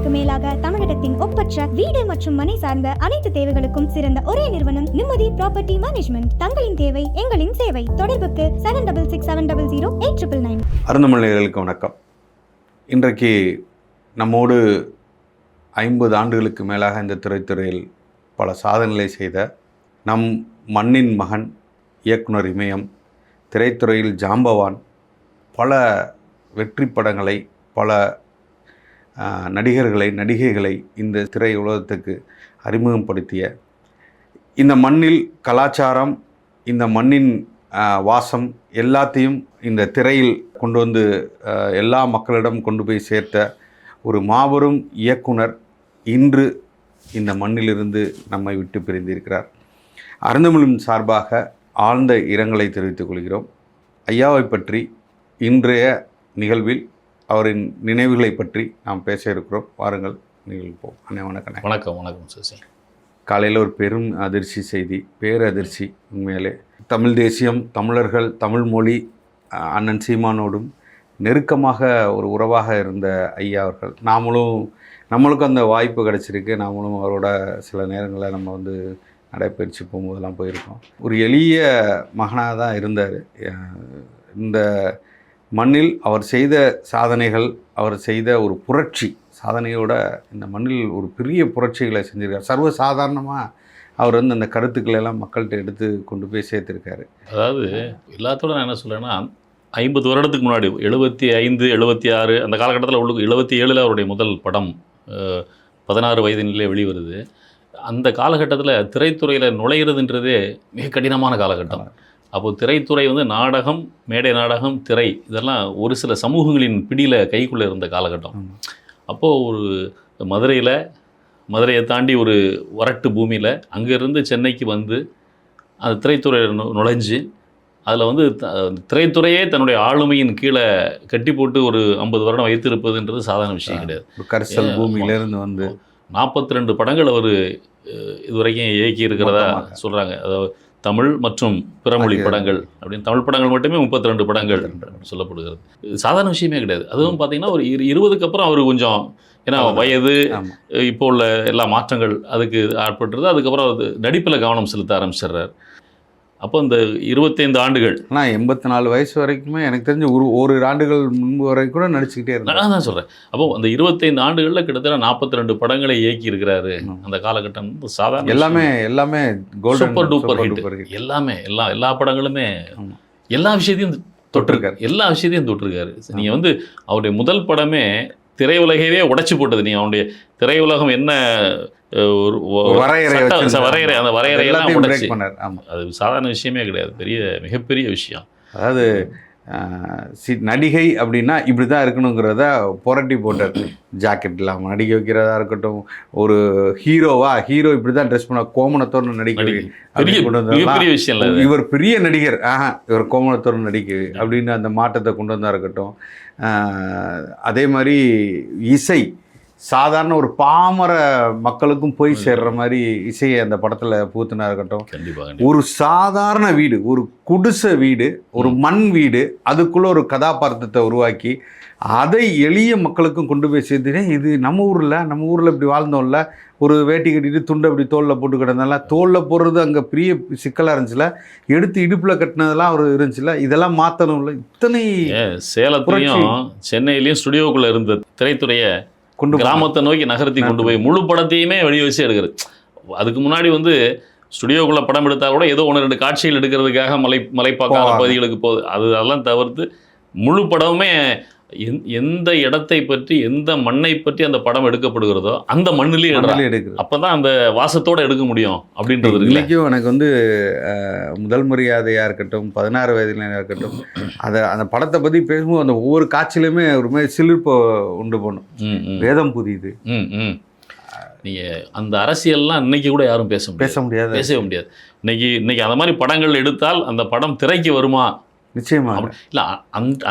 ஆண்டுகளுக்கு மேலாக தமிழகத்தின் ஒப்பற்ற வீடு மற்றும் மனை சார்ந்த அனைத்து தேவைகளுக்கும் சிறந்த ஒரே நிறுவனம் நிம்மதி ப்ராப்பர்ட்டி மேனேஜ்மெண்ட். தங்களின் தேவை எங்களின் சேவை. தொடர்புக்கு 7667008999. அருந்தமிழர்களுக்கு வணக்கம். இன்றைக்கு நம்மோடு 50 ஆண்டுகளுக்கு மேலாக இந்த திரைத்துறையில் பல சாதனைகளை செய்த நம் மண்ணின் மகன், இயக்குனர் இமயம், திரைத்துறையில் ஜாம்பவான், பல வெற்றி படங்களை, பல நடிகைகளை இந்த திரை உலகத்துக்கு அறிமுகப்படுத்திய, இந்த மண்ணில் கலாச்சாரம், இந்த மண்ணின் வாசம் எல்லாத்தையும் இந்த திரையில் கொண்டு வந்து எல்லா மக்களிடம் கொண்டு போய் சேர்த்த ஒரு மாபெரும் இயக்குனர் இன்று இந்த மண்ணிலிருந்து நம்மை விட்டு பிரிந்திருக்கிறார். அருந்தமிழின் சார்பாக ஆழ்ந்த இரங்கலை தெரிவித்துக் கொள்கிறோம். ஐயாவை பற்றி இன்றைய நிகழ்வில் அவரின் நினைவுகளை பற்றி நாம் பேச இருக்கிறோம். வாருங்கள் நிகழ்ப்போம். அண்ணே வணக்கம். வணக்கம் சசி. காலையில் ஒரு பெரும் அதிர்ச்சி செய்தி, பேரதிர்ச்சி. உண்மையிலே தமிழ் தேசியம், தமிழர்கள், தமிழ் மொழி அண்ணன் சீமானோடும் நெருக்கமாக ஒரு உறவாக இருந்த ஐயா அவர்கள். நம்மளுக்கும் அந்த வாய்ப்பு கிடச்சிருக்கு. நாமளும் அவரோட சில நேரங்களில் நம்ம வந்து நடைபயிற்சி போகும்போதெல்லாம் போயிருக்கோம். ஒரு எளிய மகனாக தான் இருந்தார். இந்த மண்ணில் அவர் செய்த சாதனைகள், அவர் செய்த ஒரு புரட்சி சாதனையோட இந்த மண்ணில் ஒரு பெரிய புரட்சிகளை செஞ்சுருக்கார். சர்வசாதாரணமாக அவர் வந்து அந்த கருத்துக்களை எல்லாம் மக்கள்கிட்ட எடுத்து கொண்டு போய் சேர்த்துருக்காரு. அதாவது எல்லாத்தோட நான் என்ன சொல்கிறேன்னா, 50 வருடத்துக்கு முன்னாடி 75, 76 அந்த காலகட்டத்தில் 77 அவருடைய முதல் படம் 16 வயதினிலே வெளிவருது. அந்த காலகட்டத்தில் திரைத்துறையில் நுழைகிறதுன்றதே மிக கடினமான காலகட்டம். அப்போது திரைத்துறை வந்து நாடகம், மேடை நாடகம், திரை இதெல்லாம் ஒரு சில சமூகங்களின் பிடியில் கைக்குள்ளே இருந்த காலகட்டம். அப்போது ஒரு மதுரையை தாண்டி ஒரு வறட்டு பூமியில் அங்கேருந்து சென்னைக்கு வந்து அந்த திரைத்துறையில் நுழைஞ்சு அதில் வந்து திரைத்துறையே தன்னுடைய ஆளுமையின் கீழே கட்டி போட்டு ஒரு 50 வருடம் வைத்திருப்பதுன்றது சாதாரண விஷயம் கிடையாது. கரிசல் பூமியிலேருந்து வந்து 42 படங்கள் அவர் இதுவரைக்கும் இயக்கி இருக்கிறதா சொல்கிறாங்க. அதாவது தமிழ் மற்றும் பிறமொழி படங்கள் அப்படின்னு, தமிழ் படங்கள் மட்டுமே 32 படங்கள் சொல்லப்படுகிறது. சாதாரண விஷயமே கிடையாது. அதுவும் பார்த்தீங்கன்னா ஒரு 20க்கு அப்புறம் அவர் கொஞ்சம், ஏன்னா வயது, இப்போ உள்ள எல்லா மாற்றங்கள் அதுக்கு ஆட்பட்டுருது. அதுக்கப்புறம் அது நடிப்பில் கவனம் செலுத்த ஆரம்பிச்சிடுறார். அப்போ இந்த 25 ஆண்டுகள், ஆனால் 84 வயசு வரைக்குமே எனக்கு தெரிஞ்ச ஒரு ஆண்டுகள் முன்பு வரைக்கும் கூட நடிச்சுக்கிட்டே இருந்தேன். நான் தான் சொல்கிறேன். அப்போ அந்த 25 ஆண்டுகளில் கிட்டத்தட்ட 42 படங்களை இயக்கி இருக்கிறாரு. அந்த காலகட்டம் சாதாரண எல்லாமே சூப்பர் டூப்பர் ஹிட். எல்லா படங்களுமே எல்லா விஷயத்தையும் தொட்டிருக்காரு. நீங்கள் வந்து அவருடைய முதல் படமே திரையுலகையே உடைச்சு போட்டது. நீங்கள் அவனுடைய திரையுலகம் என்ன வரையறை, அந்த வரையறையெல்லாம் உடைச்சு, அது சாதாரண விஷயமே கிடையாது. மிகப்பெரிய விஷயம். அதாவது நடிகை அப்படின்னா இப்படி தான் இருக்கணுங்கிறத புரட்டி போட்டார். ஜாக்கெட் இல்லாமல் நடிக்க வைக்கிறதா இருக்கட்டும், ஒரு ஹீரோ இப்படி தான் ட்ரெஸ் பண்ண, கோமணத்தோடு நடிக்க பெரிய விஷயம் இல்லை. இவர் பெரிய நடிகர், இவர் கோமணத்தோடு நடிக்க அப்படின்னு அந்த மாற்றத்தை கொண்டு வந்தா இருக்கட்டும். அதே மாதிரி இசை சாதாரண ஒரு பாமர மக்களுக்கும் போய் சேர்ற மாதிரி இசையை அந்த படத்தில் பூத்துனா இருக்கட்டும். ஒரு சாதாரண வீடு, ஒரு குடிசை வீடு, ஒரு மண் வீடு, அதுக்குள்ளே ஒரு கதாபாத்திரத்தை உருவாக்கி அதை எளிய மக்களுக்கும் கொண்டு போய் சேர்த்துட்டேன். இது நம்ம ஊரில் இப்படி வாழ்ந்தோம்ல, ஒரு வேட்டி கட்டிட்டு துண்டை அப்படி தோளில் போட்டு கிடந்தால, தோளில் போடுறது அங்கே பெரிய சிக்கலாக இருந்துச்சுல, எடுத்து இடுப்பில் கட்டினதெல்லாம் ஒரு இருந்துச்சுல, இதெல்லாம் மாற்றணும்ல. இத்தனை சேலத்துலையும் சென்னையிலையும் ஸ்டுடியோக்குள்ளே இருந்த திரைத்துறையை கிராமத்தை நோக்கி நகரத்தை கொண்டு போய் முழு படத்தையுமே வெளியே வச்சு எடுக்கிறது. அதுக்கு முன்னாடி வந்து ஸ்டுடியோக்குள்ளே படம் எடுத்தால் கூட ஏதோ 1-2 காட்சிகள் எடுக்கிறதுக்காக மலைப்பாக்கான பகுதிகளுக்கு போகுது. அதெல்லாம் தவிர்த்து முழு படமுமே எந்த இடத்தை பற்றி, எந்த மண்ணை பற்றி அந்த படம் எடுக்கப்படுகிறதோ அந்த மண்ணிலே எடுக்கிறது. அப்போதான் அந்த வாசத்தோடு எடுக்க முடியும் அப்படின்றது. இன்றைக்கும் எனக்கு வந்து முதல் மரியாதையாக இருக்கட்டும், 16 வயதிலையாக இருக்கட்டும், அந்த படத்தை பற்றி பேசும்போது அந்த ஒவ்வொரு காட்சியிலுமே ஒரு மாதிரி சிலிர்ப்பை உண்டு பண்ணும். வேதம் புதியுது. நீங்கள் அந்த அரசியல்லாம் இன்னைக்கு கூட யாரும் பேசவே முடியாது. இன்னைக்கு அந்த மாதிரி படங்கள் எடுத்தால் அந்த படம் திரைக்கு வருமா? நிச்சயமாக இல்லை.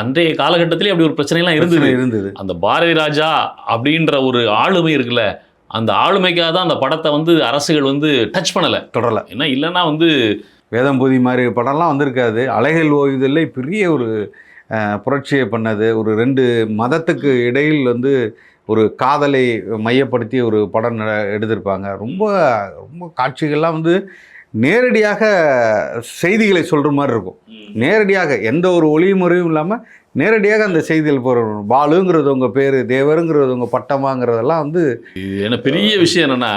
அன்றைய காலகட்டத்திலே அப்படி ஒரு பிரச்சனைலாம் இருந்தது. அந்த பாரதி ராஜா அப்படின்ற ஒரு ஆளுமை இருக்குல்ல, அந்த ஆளுமைக்காக தான் அந்த படத்தை வந்து அரசுகள் வந்து டச் தொடரலை. ஏன்னா இல்லைன்னா வந்து வேதம்பூதி மாதிரி படம்லாம் வந்திருக்காது. அலைகள் ஓய்வுதல்ல பெரிய ஒரு புரட்சியை பண்ணது. ஒரு 2 மதத்துக்கு இடையில் வந்து ஒரு காதலை மையப்படுத்தி ஒரு படம் எடுத்திருப்பாங்க. ரொம்ப ரொம்ப காட்சிகள்லாம் வந்து நேரடியாக செய்திகளை சொல்கிற மாதிரி இருக்கும். நேரடியாக எந்த ஒரு ஒளிமுறையும் இல்லாமல் நேரடியாக அந்த செய்திகள் போகிறோம். பாலுங்கிறது உங்கள் பேர், தேவருங்கிறது உங்கள் பட்டமாங்கிறதெல்லாம் வந்து என்ன பெரிய விஷயம் என்னென்னா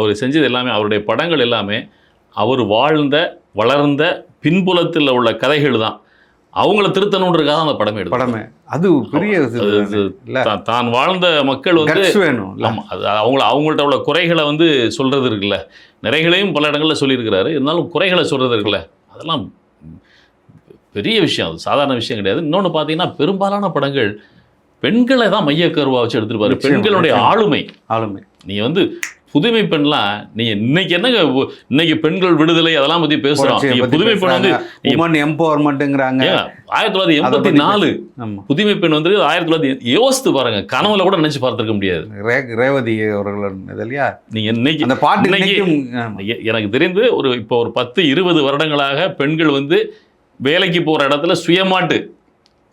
அவர் செஞ்சது எல்லாமே, அவருடைய படங்கள் எல்லாமே அவர் வாழ்ந்த வளர்ந்த பின்புலத்தில் உள்ள கதைகள் தான். அவங்கள திருத்தணுன்றதுக்காக அந்த படமே படமே அது பெரிய தான் வாழ்ந்த மக்கள் வந்து வேணும். ஆமாம், அது அவங்கள்ட்ட உள்ள குறைகளை வந்து சொல்கிறது இருக்குல்ல, நிறைகளையும் பல இடங்களில் சொல்லியிருக்கிறாரு. இருந்தாலும் குறைகளை சொல்கிறது இருக்குல்ல, அதெல்லாம் பெரிய விஷயம். அது சாதாரண விஷயம் கிடையாது. இன்னொன்று பார்த்தீங்கன்னா பெரும்பாலான படங்கள் பெண்களை தான் மையக்கருவா வச்சு எடுத்துருப்பாரு. பெண்களுடைய ஆளுமை நீ வந்து புதுமை பெண்லாம் நீங்க இன்னைக்கு என்னங்க இன்னைக்கு பெண்கள் விடுதலை அதெல்லாம் பத்தி பேசுறோம். புதுமை பெண் வந்து எம்பவர்மெண்ட்ங்கறாங்க. 1984 புதுமை பெண் வந்து 1900 யோசித்து பாருங்க, கனவுல கூட நினைச்சு பார்த்திருக்க முடியாது. ரேவதி அவர்கள் இல்லையா? நீங்க இன்னைக்கு அந்த பாட்டு எனக்கு தெரிந்து இப்போ ஒரு 10-20 வருடங்களாக பெண்கள் வந்து வேலைக்கு போற இடத்துல சுயமாட்டு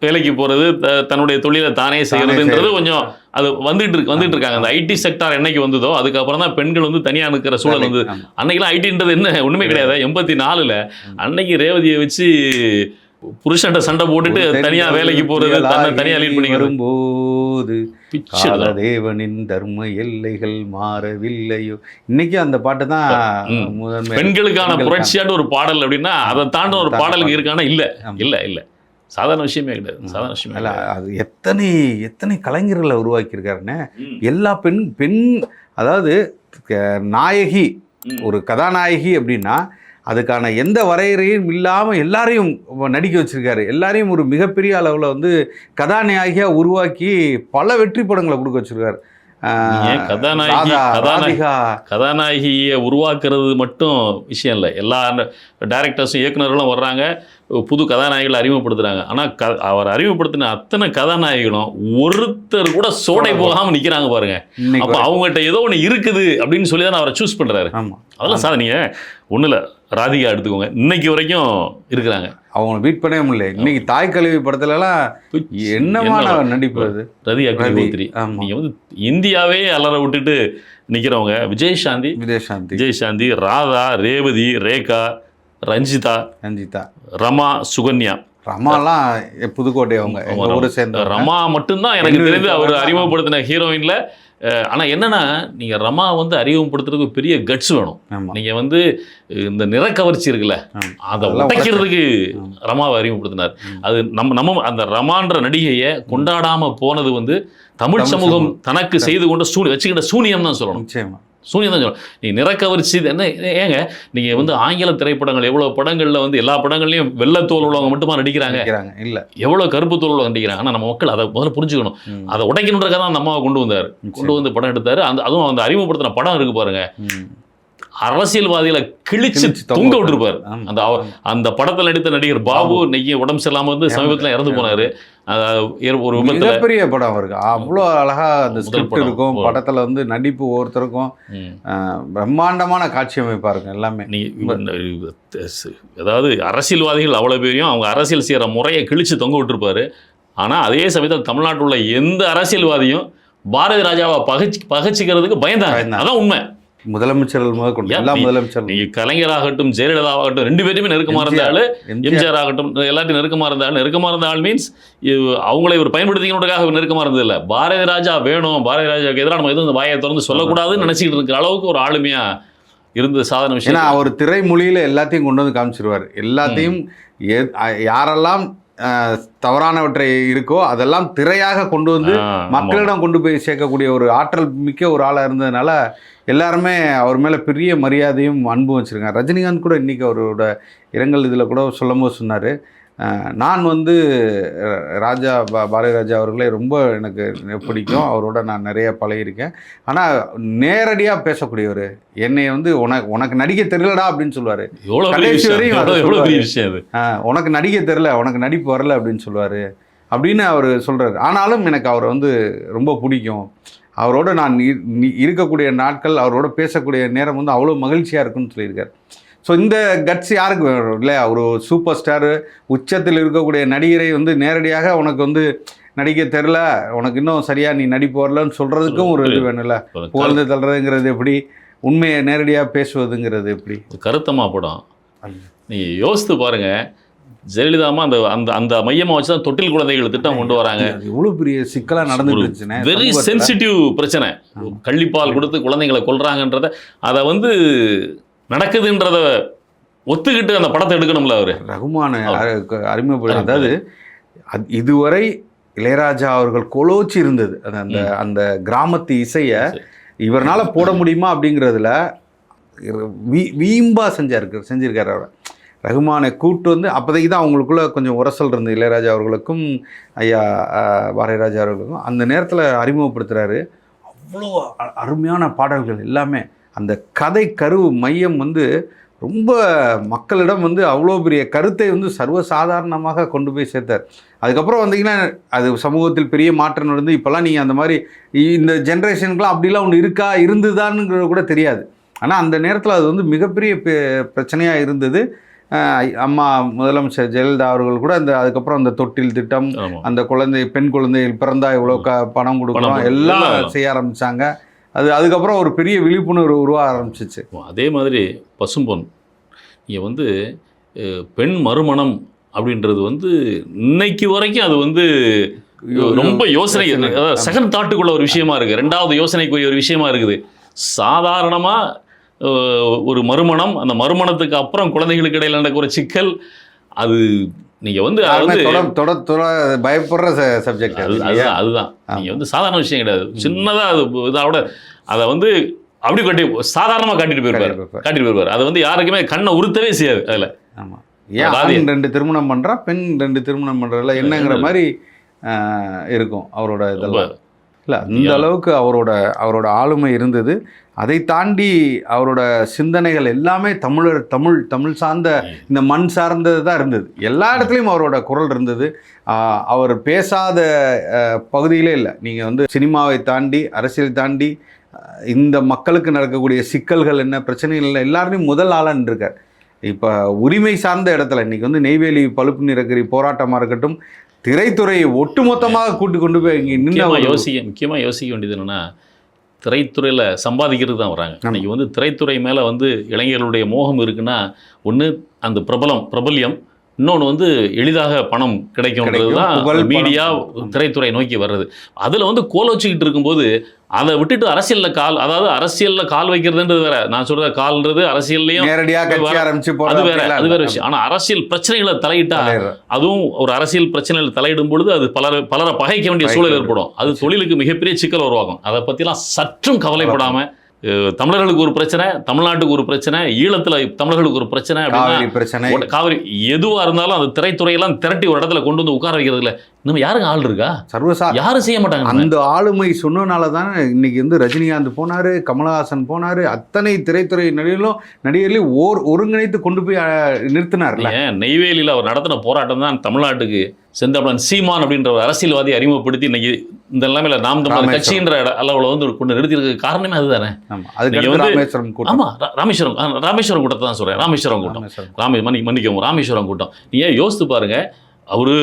வேலைக்கு போகிறது, தன்னுடைய தொழிலை தானே செய்கிறதுன்றது கொஞ்சம் அது வந்துட்டு இருக்காங்க. அந்த ஐடி செக்டார் என்னைக்கு வந்ததோ அதுக்கப்புறம் தான் பெண்கள் வந்து தனியாக நிற்கிற சூழல் வந்து. அன்னைக்கெல்லாம் ஐடின்றது என்ன ஒன்றுமே கிடையாது. 84 அன்னைக்கு ரேவதியை வச்சு புருஷன்ட்ட சண்டை போட்டுட்டு தனியாக வேலைக்கு போகிறது, தனியாக லீட் பண்ணிக்கிறது போது தேவனின் தர்ம எல்லைகள் மாறவில்லையோ. இன்னைக்கு அந்த பாட்டு தான் பெண்களுக்கான புரட்சியாட்டு ஒரு பாடல் அப்படின்னா அதை தாண்ட ஒரு பாடலுக்கு இருக்கானா? இல்லை சாதாரண விஷயமே கிடையாது. சாதாரண விஷயமே இல்லை. அது எத்தனை கலைஞர்களை உருவாக்கியிருக்காருன்னு. எல்லா பெண் அதாவது நாயகி, ஒரு கதாநாயகி அப்படின்னா அதுக்கான எந்த வரையறையும் இல்லாமல் எல்லாரையும் நடிக்க வச்சிருக்காரு. எல்லாரையும் ஒரு மிகப்பெரிய அளவில் வந்து கதாநாயகியாக உருவாக்கி பல வெற்றி படங்களை கொடுக்க வச்சிருக்காரு. கதாநாயகியை உருவாக்குறது மட்டும் விஷயம் இல்லை. எல்லா டைரக்டர்ஸும் இயக்குநர்களும் வர்றாங்க, புது கதாநாயகிகளை அறிமுகப்படுத்துறாங்க. ஆனால் அவர் அறிமுகப்படுத்தின அத்தனை கதாநாயகிகளும் ஒருத்தர் கூட சோடை போகாமல் நிற்கிறாங்க பாருங்க. அப்போ அவங்ககிட்ட ஏதோ ஒன்று இருக்குது அப்படின்னு சொல்லி தான் அவரை சூஸ் பண்ணுறாரு. அதெல்லாம் சார் நீங்கள் ஒன்றும் இல்லை, ராதிகா எடுத்துக்கோங்க, இன்னைக்கு வரைக்கும் இருக்கிறாங்க. அவங்களை பீட் பண்ணவே முடியல. இன்னைக்கு தாய் கல்வி படத்துலலாம் என்னமான நடிப்பு அது. ரதிகா கல்வி நீங்கள் வந்து இந்தியாவே அலற விட்டுட்டு நிற்கிறவங்க. விஜயசாந்தி, ராதா, ரேவதி, ரேகா, ரஞ்சிதா, ரமா, சுகன்யா. ரமாலாம் புதுக்கோட்டை அவங்க ஊரை சேர்ந்த ரமா மட்டும்தான் எனக்கு தெரிந்து அவர் அறிமுகப்படுத்தின ஹீரோயின்ல. ஆனால் என்னன்னா, நீங்கள் ரமா வந்து அறிமுகப்படுத்துறதுக்கு பெரிய கட்ஸ் வேணும். நீங்கள் வந்து இந்த நிறக்கவர்ச்சி இருக்குல்ல, அதை உடைக்கிறதுக்கு ரமாவை அறிமுகப்படுத்தினார். அது நம்ம அந்த ரமான்ற நடிகையை கொண்டாடாமல் போனது வந்து தமிழ் சமூகம் தனக்கு செய்து கொண்ட வச்சுக்கிட்ட சூனியம் தான் சொல்லணும். சூனியம் தான் சொல்லணும். நீங்கள் நிறக்கவர்ச்சி என்ன ஏங்க, நீங்கள் வந்து ஆங்கில திரைப்படங்கள் எவ்வளோ படங்களில் வந்து எல்லா படங்கள்லையும் வெள்ளத்தோல் உள்ளவங்க மட்டுமா நடிக்கிறாங்க? இல்லை, எவ்வளோ கருப்பு தோல் உள்ளவங்க நடிக்கிறாங்க. ஆனால் நம்ம மக்கள் அதை முதல்ல புரிஞ்சுக்கணும். அதை உடைக்கணுன்றக்காக தான் அந்த அம்மாவை கொண்டு வந்து படம் எடுத்தார். அதுவும் அந்த அறிமுகப்படுத்தின படம் இருக்கு பாருங்க, அரசியல்வாதிகளை கிழிச்சு தொங்க விட்டுருப்பார். அந்த படத்தில் நடித்த நடிகர் பாபு இன்னைக்கு உடம்பு சரியில்லாம வந்து சமீபத்தில் இறந்து போனாரு. ஒரு மிகப்பெரிய படம் இருக்கு, அவ்வளோ அழகா அந்த ஸ்கிரிப்ட் இருக்கும். படத்துல வந்து நடிப்பு ஒவ்வொருத்தருக்கும் பிரம்மாண்டமான காட்சி அமைப்பா இருக்கும் எல்லாமே. அதாவது அரசியல்வாதிகள் அவ்வளோ பேரையும் அவங்க அரசியல் செய்கிற முறையை கிழிச்சு தொங்க விட்டுருப்பாரு. ஆனால் அதே சமயத்தில் தமிழ்நாட்டில் உள்ள எந்த அரசியல்வாதியும் பாரதி ராஜாவை பகைச்சிக்கிறதுக்கு பயந்தாங்க. அதான் உண்மை. முதலமைச்சர்கள் எல்லா முதலமைச்சர், நீங்க கலைஞராகட்டும் ஜெயலலிதாவாகட்டும் 2 பேருமே நெருக்கமா இருந்தாலும், எம்ஜிஆர் ஆகட்டும் எல்லாத்தையும் நெருக்கமா இருந்தால் மீன்ஸ் அவங்களை இவர் பயன்படுத்திக்கிறதுக்காக நெருக்கமா இருந்தது இல்லை. பாரதி ராஜா வேணும், பாரதி ராஜாவுக்கு எதிராக நம்ம எதுவும் வாயை திறந்து சொல்லக்கூடாதுன்னு நினைச்சிட்டு இருக்கிற அளவுக்கு ஒரு ஆளுமையா இருந்தது சாதாரண விஷயம். ஏன்னா அவர் திரைமொழியில எல்லாத்தையும் கொண்டு வந்து காமிச்சிருவார். எல்லாத்தையும் யாரெல்லாம் தவறானவற்றை இருக்கோ அதெல்லாம் திரையாக கொண்டு வந்து மக்களிடம் கொண்டு போய் சேர்க்கக்கூடிய ஒரு ஆற்றல் மிக்க ஒரு ஆளாக இருந்ததுனால எல்லாருமே அவர் மேலே பெரிய மரியாதையும் அன்பும் வச்சுருக்காங்க. ரஜினிகாந்த் கூட இன்றைக்கி அவரோட இரங்கல் இதில் கூட சொல்லும்போது சொன்னார், நான் வந்து பாரதி ராஜா அவர்களே ரொம்ப எனக்கு பிடிக்கும், அவரோட நான் நிறைய பழகியிருக்கேன். ஆனால் நேரடியாக பேசக்கூடியவர், என்னை வந்து உனக்கு நடிக்க தெரியலடா அப்படின்னு சொல்லுவார். கடைசி வரையும் உனக்கு நடிக்க தெரியல, உனக்கு நடிப்பு வரல அப்படின்னு சொல்லுவார் அப்படின்னு அவர் சொல்கிறார். ஆனாலும் எனக்கு அவரை வந்து ரொம்ப பிடிக்கும், அவரோட நான் இருக்கக்கூடிய நாட்கள், அவரோட பேசக்கூடிய நேரம் வந்து அவ்வளோ மகிழ்ச்சியாக இருக்குன்னு சொல்லியிருக்கார். ஸோ இந்த கட்ஸ் யாருக்கு வேணும் இல்லையா? ஒரு சூப்பர் ஸ்டாரு உச்சத்தில் இருக்கக்கூடிய நடிகரை வந்து நேரடியாக உனக்கு வந்து நடிக்க தெரில, உனக்கு இன்னும் சரியா நீ நடிப்பு வரலன்னு சொல்றதுக்கும் ஒரு இது வேணும்ல. புகழ்ந்து தள்ளுறதுங்கிறது எப்படி, உண்மையை நேரடியாக பேசுவதுங்கிறது எப்படி? கருத்தமா படம் நீங்க யோசித்து பாருங்க. ஜெயலலிதாமா அந்த அந்த அந்த மையமாக வச்சு தான் தொட்டில் குழந்தைகள் திட்டம் கொண்டு வராங்க. இவ்வளோ பெரிய சிக்கலாக நடந்துருச்சுன்னா, வெரி சென்சிட்டிவ் பிரச்சனை. கள்ளிப்பால் கொடுத்து குழந்தைங்களை கொல்றாங்கன்றத அதை வந்து நடக்குதுன்றத ஒத்துக்கிட்டு அந்த படத்தை எடுக்கணும்ல அவர். ரகுமான அறிமுகப்படுத்த, அதாவது இதுவரை இளையராஜா அவர்கள் கொலோச்சி இருந்தது அந்த அந்த கிராமத்து இசையை இவரால் போட முடியுமா அப்படிங்கிறதுல வீம்பா செஞ்சிருக்காரு அவர். ரகுமானை கூட்டு வந்து அப்போதைக்கு தான் அவங்களுக்குள்ள கொஞ்சம் உரசல் இருந்தது, இளையராஜா அவர்களுக்கும் ஐயா பாரதிராஜா அவர்களுக்கும். அந்த நேரத்தில் அறிமுகப்படுத்துகிறாரு. அவ்வளோ அருமையான பாடல்கள் எல்லாமே. அந்த கதை கருவு மையம் வந்து ரொம்ப மக்களிடம் வந்து அவ்வளோ பெரிய கருத்தை வந்து சர்வசாதாரணமாக கொண்டு போய் சேர்த்தார். அதுக்கப்புறம் வந்தீங்கன்னா அது சமூகத்தில் பெரிய மாற்றம் நடந்து இப்போல்லாம் நீங்கள் அந்த மாதிரி இந்த ஜென்ரேஷனுக்குலாம் அப்படிலாம் ஒன்று இருக்கா இருந்துதானுங்கிறது கூட தெரியாது. ஆனால் அந்த நேரத்தில் அது வந்து மிகப்பெரிய பிரச்சனையாக இருந்தது. அம்மா முதலமைச்சர் ஜெயலலிதா அவர்கள் கூட அந்த அதுக்கப்புறம் அந்த தொட்டில் திட்டம், அந்த பெண் குழந்தைகள் பிறந்தா இவ்வளோ பணம் கொடுக்கணும் எல்லாம் செய்ய ஆரம்பித்தாங்க. அதுக்கப்புறம் ஒரு பெரிய விழிப்புணர்வு உருவாக ஆரம்பிச்சிச்சு. அதே மாதிரி பசும்பொன் இங்கே வந்து பெண் மறுமணம் அப்படின்றது வந்து இன்னைக்கு வரைக்கும் அது வந்து ரொம்ப யோசனை, செகண்ட் தாட்டுக்குள்ள ஒரு விஷயமா இருக்குது, ரெண்டாவது யோசனைக்குரிய ஒரு விஷயமா இருக்குது. சாதாரணமாக ஒரு மறுமணம், அந்த மறுமணத்துக்கு அப்புறம் குழந்தைகளுக்கு இடையில் நடக்கிற ஒரு சிக்கல், அது நீங்கள் வந்து பயப்படுற சப்ஜெக்ட். அதுதான் நீங்கள் வந்து சாதாரண விஷயம் கிடையாது. சின்னதாக அது இதோட அதை வந்து அப்படி சாதாரணமாக காட்டிட்டு போயிருப்பார். அதை வந்து யாருக்குமே கண்ணை உறுத்தவே செய்யாது. அதில் ஆமாம், ஏன் 2 திருமணம் பண்ணுறா, பெண் 2 திருமணம் பண்ணுறதுல என்னங்கிற மாதிரி இருக்கும் அவரோட இதெல்லாம். இல்லை, அந்த அளவுக்கு அவரோட ஆளுமை இருந்தது. அதை தாண்டி அவரோட சிந்தனைகள் எல்லாமே தமிழ் சார்ந்த, இந்த மண் சார்ந்தது தான் இருந்தது. எல்லா இடத்துலையும் அவரோட குரல் இருந்தது. அவர் பேசாத பகுதியிலே இல்லை. நீங்கள் வந்து சினிமாவை தாண்டி, அரசியல் தாண்டி, இந்த மக்களுக்கு நடக்கக்கூடிய சிக்கல்கள் என்ன, பிரச்சனைகள் இல்லை, எல்லாருமே முதல் ஆளாக நின்றுருக்கார். இப்போ உரிமை சார்ந்த இடத்துல இன்றைக்கி வந்து நெய்வேலி பழுப்பு நிறக்கரி போராட்டமாக இருக்கட்டும், திரைத்துறையை ஒட்டுமொத்தமாக கொண்டு போய் இங்கே முக்கியமாக யோசிக்க வேண்டியது என்னென்னா, திரைத்துறையில் சம்பாதிக்கிறது தான் வராங்க. இன்றைக்கி வந்து திரைத்துறை மேலே வந்து இளைஞர்களுடைய மோகம் இருக்குன்னா, ஒன்று அந்த பிரபல்யம், இன்னொன்று வந்து எளிதாக பணம் கிடைக்கும்ன்றது தான் மீடியா திரைத்துறை நோக்கி வர்றது. அதில் வந்து கோலோச்சிக்கிட்டு இருக்கும்போது அதை விட்டுட்டு அரசியலில் கால் வைக்கிறதுன்றது வேற. நான் சொல்கிற கால்ன்றது அரசியல்லையும் அது வேற விஷயம். ஆனால் அரசியல் பிரச்சனைகளை தலையிட்டா, அதுவும் ஒரு அரசியல் பிரச்சனைகளை தலையிடும் பொழுது அது பலரை பகைக்க வேண்டிய சூழல் ஏற்படும். அது தொழிலுக்கு மிகப்பெரிய சிக்கல் உருவாகும். அதை பற்றிலாம் சற்றும் கவலைப்படாமல், தமிழர்களுக்கு ஒரு பிரச்சனை, தமிழ்நாட்டுக்கு ஒரு பிரச்சனை, ஈழத்தில் தமிழர்களுக்கு ஒரு பிரச்சனை அப்படின்னா, காவிரி எதுவாக இருந்தாலும் அந்த திரைத்துறையெல்லாம் திரட்டி ஒரு இடத்துல கொண்டு வந்து உட்கார வைக்கிறதுல நம்ம யாருங்க ஆள் இருக்கா? யாரும் செய்ய மாட்டாங்க. அந்த ஆளுமை சொன்னனால தான் இன்னைக்கு வந்து ரஜினிகாந்த் போனார், கமலஹாசன் போனார், அத்தனை திரைத்துறை நடிகர்களையும் ஒருங்கிணைத்து கொண்டு போய் நிறுத்தினார். நெய்வேலியில் அவர் நடத்தின போராட்டம் தான் தமிழ்நாட்டுக்கு செந்தமிழன் சீமான் அப்படின்ற ஒரு அரசியல்வாதி அறிமுகப்படுத்தி இன்னைக்கு இந்த நிலைமையில நாம் தமிழர் கட்சின்ற அளவில் வந்து கொண்டு நிறுத்திருக்க காரணமே அதுதானே. ராமேஸ்வரம் கூட்டத்தை தான் சொல்றேன். ராமேஸ்வரம் கூட்டம், மன்னிக்கவும், ராமேஸ்வரம் கூட்டம். நீங்க யோசித்து பாருங்க. அவரு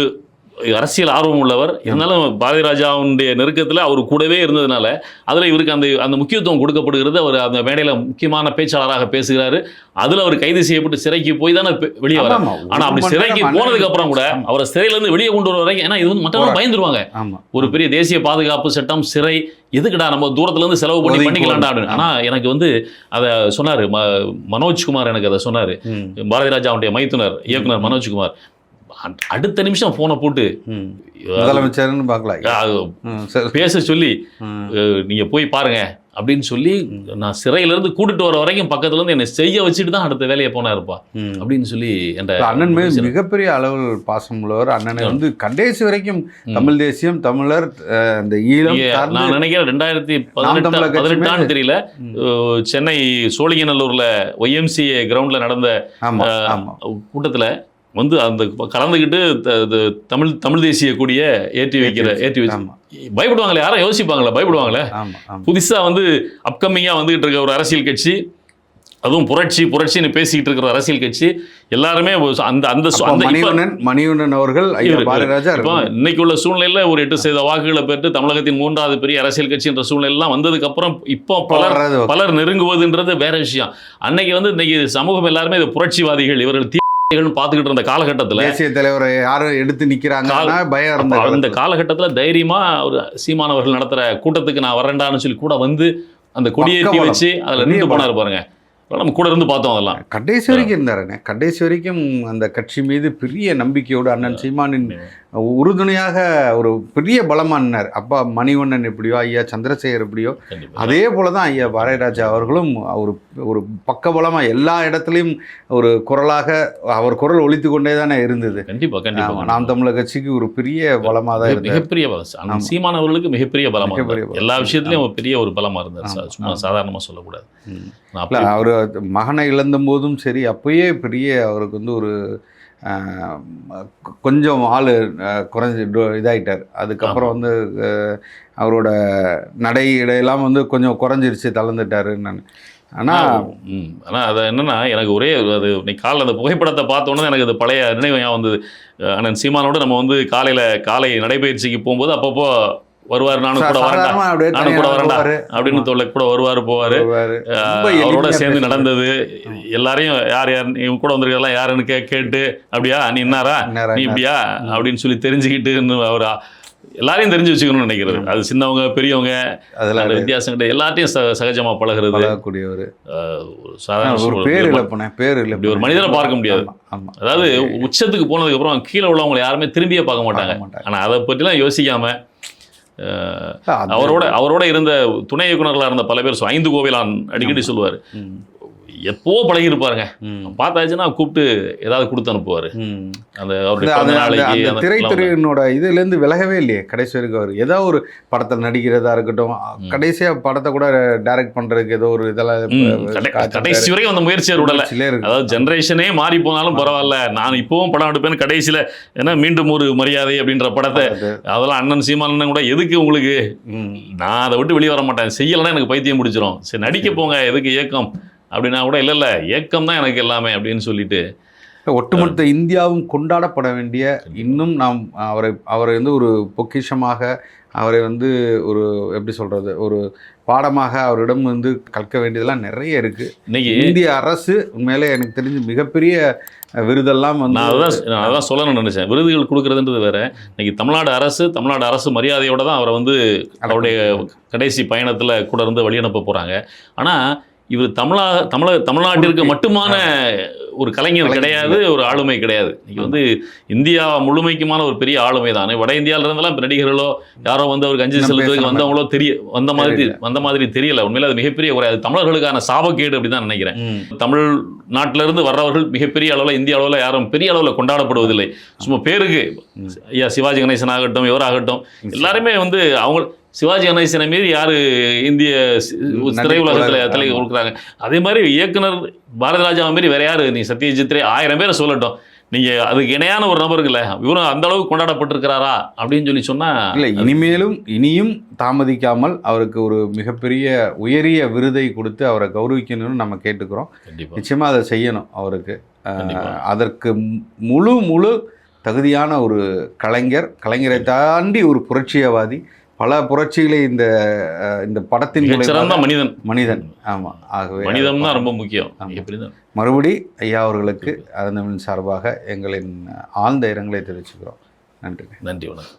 அரசியல் ஆர்வம் உள்ளவர், இருந்தாலும் பாரதிராஜாவுடைய நெருக்கத்தில் அவர் கூடவே இருந்ததுனால அதில் இவருக்கு அந்த முக்கியத்துவம் கொடுக்கப்படுகிறது. அவர் அந்த மேடையில் முக்கியமான பேச்சாளராக பேசுகிறாரு. அதில் அவர் கைது செய்யப்பட்டு சிறைக்கு போய் தானே வெளியே வர. ஆனால் அப்படி சிறைக்கு போனதுக்கு அப்புறம் கூட அவரை சிறையிலேருந்து வெளியே கொண்டு வர வரைக்கும், ஏன்னா இது வந்து மற்றவங்க பயந்துருவாங்க. ஒரு பெரிய தேசிய பாதுகாப்பு சட்டம், சிறை, எதுக்குடா நம்ம தூரத்துலேருந்து செலவு பண்ணிக்கலாம்டா அப்படின்னு. ஆனால் எனக்கு வந்து அதை சொன்னார் மனோஜ்குமார், எனக்கு அதை சொன்னார். பாரதிராஜாவுடைய மைத்துனர் இயக்குனர் மனோஜ்குமார் அடுத்த நிமிஷம் போனை போட்டு முதலமைச்சர்னு பார்க்கலாம் பேச சொல்லி, நீங்க போய் பாருங்க அப்படின்னு சொல்லி, நான் சிறையிலேருந்து கூட்டிட்டு வர வரைக்கும் பக்கத்துல இருந்து என்னை செய்ய வச்சுட்டு தான் அடுத்த வேலையை போனாருப்பா அப்படின்னு சொல்லி. என்ற அண்ணன் மேல் மிகப்பெரிய அளவில் பாசம் உள்ளவர். அண்ணனை வந்து கடைசி வரைக்கும் தமிழ் தேசியம், தமிழர், இந்த ஈழம், நான் நினைக்கிறேன் 2018 தெரியல, சென்னை சோழிங்கநல்லூர்ல YMCA கிரவுண்ட்ல நடந்த கூட்டத்துல வந்து அந்த கலந்துக்கிட்டு தமிழ் தேசிய கூடிய ஏற்றி வச்சு பயப்படுவாங்களே, யாரும் யோசிப்பாங்களே, பயப்படுவாங்களே. புதுசாக வந்து அப்கமிங்காக வந்துகிட்டு இருக்க ஒரு அரசியல் கட்சி அதுவும் புரட்சின்னு பேசிக்கிட்டு இருக்கிற அரசியல் கட்சி எல்லாருமே அந்த அந்த மணிவண்ணன் அவர்கள் ஐயா பாரதிராஜா இப்போ இன்னைக்கு உள்ள சூழ்நிலையில் ஒரு 8% வாக்குகளை பெற்று தமிழகத்தின் 3வது பெரிய அரசியல் கட்சி என்ற சூழ்நிலைலாம் வந்ததுக்கு அப்புறம் இப்போ பலர் நெருங்குவதுன்றது வேற விஷயம். அன்னைக்கு இன்னைக்கு சமூகம் எல்லாருமே இது புரட்சிவாதிகள், இவர்கள் பார்த்துக்கிட்டு இருந்த காலகட்டத்தில் தேசிய தலைவரை யாரும் எடுத்து நிற்கிறாங்க பயம் இருந்த அந்த காலகட்டத்தில் தைரியமா ஒரு சீமானவர்கள் நடத்துகிற கூட்டத்துக்கு நான் வரேன்டான்னு சொல்லி கூட வந்து அந்த கொடியேற்றி வச்சு அதில் நின்று போனார் பாருங்க. நம்ம கூட இருந்து பார்த்தோம். அதெல்லாம் கடைசி வரைக்கும் இருந்தாருங்க. கடைசி வரைக்கும் அந்த கட்சி மீது பெரிய நம்பிக்கையோடு அண்ணன் சீமானின் உறுதுணையாக ஒரு பெரிய பலமானார். அப்பா மணிவண்ணன் எப்படியோ, ஐயா சந்திரசேகர் எப்படியோ, அதே போலதான் ஐயா பாரதிராஜா அவர்களும் ஒரு பக்கபலமா எல்லா இடத்துலையும் ஒரு குரலாக அவர் குரல் ஒலித்து கொண்டே தானே இருந்தது. கண்டிப்பா நாம் தமிழர் கட்சிக்கு ஒரு பெரிய பலமா தான் இருந்தது. மிகப்பெரிய பலம் சீமான் அவர்களுக்கு மிகப்பெரிய பலமா, எல்லா விஷயத்திலையும் பெரிய ஒரு பலமா இருந்தார். சும்மா சாதாரணமா சொல்லக்கூடாது. அவர் மகனை இழந்த போதும் சரி, அப்பயே பெரிய அவருக்கு ஒரு கொஞ்சம் ஆள் குறைஞ்சி இதாகிட்டார். அதுக்கப்புறம் அவரோட நடை இடையெல்லாம் கொஞ்சம் குறைஞ்சிருச்சு, தளர்ந்துட்டாரு. ஆனால் அது என்னன்னா, எனக்கு ஒரே அது இன்னைக்கு காலையில் அந்த புகைப்படத்தை பார்த்தோன்னே எனக்கு அது பழைய நினைவு வந்தது. அண்ணன் சீமானோடு நம்ம காலை நடைபயிற்சிக்கு போகும்போது அப்பப்போ வருவார். நானும் கூட வரேன்டா அப்படின்னு கூட வருவார் போவார். அவரோட சேர்ந்து நடந்தது எல்லாரையும் யார் இவங்க கூட வந்திருக்கிறதெல்லாம் யாருன்னு கேட்டு, அப்படியா நீ இன்னாரா நீ இப்படியா அப்படின்னு சொல்லி தெரிஞ்சுக்கிட்டு அவர் எல்லாரையும் தெரிஞ்சு வச்சுக்கணும்னு நினைக்கிறது. அது சின்னவங்க பெரியவங்க அதில் வித்தியாசம் கிடையாது. எல்லாத்தையும் சகஜமாக பழகிறது. சாதாரண பேர் இப்படி ஒரு மனிதனை பார்க்க முடியாது. அதாவது உச்சத்துக்கு போனதுக்கு அப்புறம் கீழே உள்ளவங்களை யாருமே திரும்பியே பார்க்க மாட்டாங்க. ஆனால் அதை பற்றிலாம் யோசிக்காம அவரோட இருந்த துணை இயக்குநர்களாக இருந்த பல பேர் 5 கோவிலான் அடிக்கடி சொல்லுவார். எப்போ பழகி இருப்பாருங்க, பார்த்தாச்சுன்னா கூப்பிட்டு ஏதாவது கொடுத்து அனுப்புவார். அந்த திரைத்துறையினோட இதுலேருந்து விலகவே இல்லையே கடைசி வரைக்கும். அவர் ஏதோ ஒரு படத்தில் நடிக்கிறதா இருக்கட்டும், கடைசியாக படத்தை கூட டைரக்ட் பண்ணுறதுக்கு ஏதோ ஒரு இதெல்லாம் கடைசி வரைக்கும் அந்த முயற்சியை விடலை. அதாவது ஜென்ரேஷனே மாறி போனாலும் பரவாயில்ல, நான் இப்பவும் படம் எடுப்பேன் கடைசியில். ஏன்னா மீண்டும் ஒரு மரியாதை அப்படின்ற படத்தை அதெல்லாம் அண்ணன் சீமான் கூட எதுக்கு உங்களுக்கு, நான் அதை விட்டு வெளியே வர மாட்டேன், செய்யலைன்னா எனக்கு பைத்தியம் பிடிச்சிரும், சரி நடிக்க போங்க எதுக்கு இயக்கம் அப்படின்னா கூட இல்லை ஏக்கம் தான் எனக்கு எல்லாமே அப்படின்னு சொல்லிட்டு ஒட்டுமொத்த இந்தியாவும் கொண்டாடப்பட வேண்டிய, இன்னும் நாம் அவரை ஒரு பொக்கிஷமாக, அவரை ஒரு எப்படி சொல்கிறது, ஒரு பாடமாக அவரிடம் கற்க வேண்டியதெல்லாம் நிறைய இருக்குது. இன்னைக்கு இந்திய அரசு உண்மையிலே எனக்கு தெரிஞ்சு மிகப்பெரிய விருதெல்லாம் நான் அதான் சொல்லணும்னு நினச்சேன். விருதுகள் கொடுக்குறதுன்றது வேற. இன்னைக்கு தமிழ்நாடு அரசு மரியாதையோடு தான் அவரை அவருடைய கடைசி பயணத்தில் கூட இருந்து வழியனுப்ப போகிறாங்க. ஆனால் இவர் தமிழ்நாட்டிற்கு மட்டுமான ஒரு கலைஞர் கிடையாது, ஒரு ஆளுமை கிடையாது. இன்னைக்கு இந்தியா முழுமைக்குமான ஒரு பெரிய ஆளுமை தான். வட இந்தியாவில இருந்தெல்லாம் இப்போ நடிகர்களோ யாரோ அவருக்கு அஞ்சலி செலுத்துறதுக்கு வந்தவங்களோ வந்த மாதிரி தெரியல. உண்மையில அது மிகப்பெரிய குறை. அது தமிழர்களுக்கான சாபக்கேடு அப்படி தான் நினைக்கிறேன். தமிழ்நாட்டிலிருந்து வர்றவர்கள் மிகப்பெரிய அளவில் இந்திய அளவில் யாரும் பெரிய அளவில் கொண்டாடப்படுவதில்லை. சும்மா பேருக்கு ஐயா சிவாஜி கணேசன் ஆகட்டும், இவராகட்டும், எல்லாருமே அவங்க சிவாஜி கணேசனை மீறி யாரு இந்திய திரையுலகத்தில் தலை கொடுக்குறாங்க. அதே மாதிரி இயக்குனர் பாரதிராஜாவை மாரி வேற யாரு, நீ சத்யஜித் ரே 1000 பேரை சொல்லட்டும், நீங்கள் அதுக்கு இணையான ஒரு நபருக்குல்ல, இவரும் அந்த அளவுக்கு கொண்டாடப்பட்டிருக்கிறாரா அப்படின்னு சொன்னால் இல்லை. இனியும் தாமதிக்காமல் அவருக்கு ஒரு மிகப்பெரிய உயரிய விருதை கொடுத்து அவரை கௌரவிக்கணும்னு நம்ம கேட்டுக்கிறோம். நிச்சயமாக அதை செய்யணும். அவருக்கு அதற்கு முழு தகுதியான ஒரு கலைஞரை தாண்டி ஒரு புரட்சியவாதி, பல புரட்சிகளை இந்த படத்தின் சிறந்த மனிதன். ஆமாம், ஆகவே மனிதன் தான் ரொம்ப முக்கியம். மறுபடி ஐயா அவர்களுக்கு அதன் சார்பாக எங்களின் ஆழ்ந்த இரங்கலை தெரிவிச்சுக்கிறோம். நன்றி. வணக்கம்.